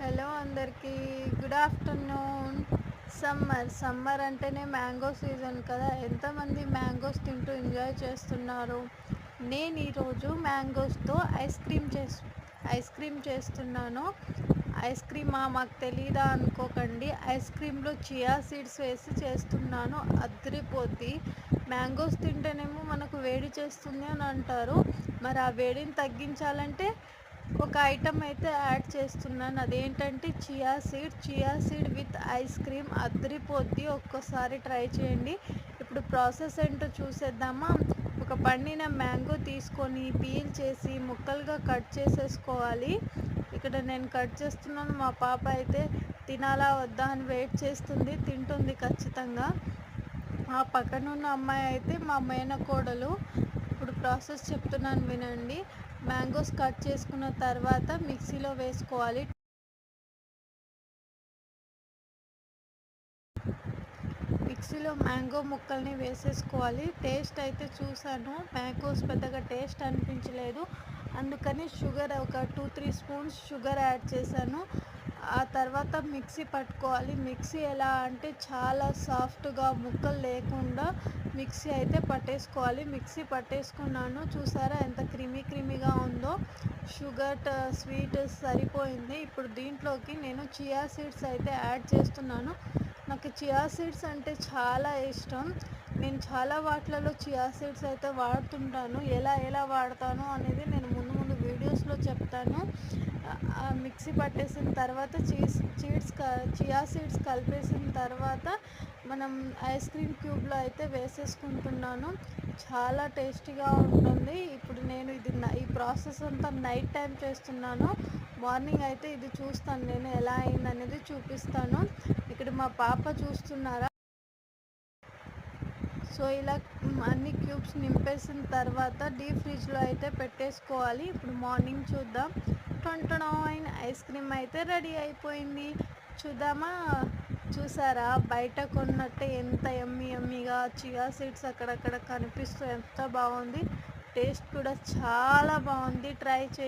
Hello అందరికీ, good afternoon. Summer అంటేనే mango season కదా. ఎంతమంది మ్యాంగోస్ తింటూ ఎంజాయ్ చేస్తున్నారు. నేను ఈరోజు మ్యాంగోస్తో ఐస్ క్రీమ్ చేస్తున్నాను. ఐస్ క్రీమా మాకు తెలీదా అనుకోకండి. ఐస్ క్రీమ్లో చియా సీడ్స్ వేసి చేస్తున్నాను. అదిరిపోద్ది. మ్యాంగోస్ తింటేనేమో మనకు వేడి చేస్తుంది అని అంటారు. మరి ఆ వేడిని తగ్గించాలంటే ఒక ఐటమ్ అయితే యాడ్ చేస్తున్నాను. అదేంటంటే chia seed with ice cream. అదిరిపోద్ది. ఒక్కసారి ట్రై చేయండి. ఇప్పుడు ప్రాసెస్ ఏంటో చూసేద్దామా. ఒక పండిన మ్యాంగో తీసుకొని పీల్ చేసి ముక్కలుగా కట్ చేసేసుకోవాలి. ఇక్కడ నేను కట్ చేస్తున్నాను. మా పాప అయితే తినాలా వద్దా అని వెయిట్ చేస్తుంది. తింటుంది ఖచ్చితంగా. ఆ పక్కనున్న అమ్మాయి అయితే మా మేనకోడలు. ఇప్పుడు ప్రాసెస్ చెప్తున్నాను వినండి. మ్యాంగోస్ కట్ చేసుకున్న తర్వాత మిక్సీలో వేసుకోవాలి. మిక్సీలో మ్యాంగో ముక్కల్ని వేసేసుకోవాలి. టేస్ట్ అయితే చూసాను, మ్యాంగోస్ పెద్దగా టేస్ట్ అనిపించలేదు. అందుకని షుగర్ ఒక 2-3 స్పూన్స్ షుగర్ యాడ్ చేశాను. ఆ తర్వాత మిక్సీ పట్టుకోవాలి. మిక్సీ ఎలా అంటే చాలా సాఫ్ట్గా ముక్కలు లేకుండా మిక్సీ అయితే పట్టేసుకోవాలి. మిక్సీ పట్టేసుకున్నాను. చూసారా ఎంత క్రీమీగా ఉందో. షుగర్ స్వీట్ సరిపోయింది. ఇప్పుడు దీంట్లోకి నేను చియా సీడ్స్ అయితే యాడ్ చేస్తున్నాను. నాకు చియా సీడ్స్ అంటే చాలా ఇష్టం. నేను చాలా వాటిలలో చియా సీడ్స్ అయితే వాడుతుంటాను. ఎలా వాడతాను అనేది నేను ముందు వీడియోస్లో చెప్తాను. మిక్సీ పట్టేసిన తర్వాత చియా సీడ్స్ కలిపేసిన తర్వాత మనం ఐస్ క్రీమ్ క్యూబ్లో అయితే వేసేసుకుంటున్నాను. చాలా టేస్టీగా ఉంటుంది. ఇప్పుడు నేను ఈ ప్రాసెస్ అంతా నైట్ టైం చేస్తున్నాను. మార్నింగ్ అయితే ఇది చూస్తాను నేను ఎలా అయిందనేది చూపిస్తాను. ఇక్కడ మా పాప చూస్తున్నారా. సో ఇలా అన్ని క్యూబ్స్ నింపేసిన తర్వాత డీప్ ఫ్రిడ్జ్లో అయితే పెట్టేసుకోవాలి. ఇప్పుడు మార్నింగ్ చూద్దాం. ఐస్ క్రీమ్ అయితే రెడీ అయిపోయింది. చూద్దామా. చూసారా, బయట కొన్నట్టే ఎంత యమ్మీగా చియా సీడ్స్ అక్కడక్కడ కనిపిస్తూ ఎంత బాగుంది. టేస్ట్ కూడా చాలా బాగుంది. ట్రై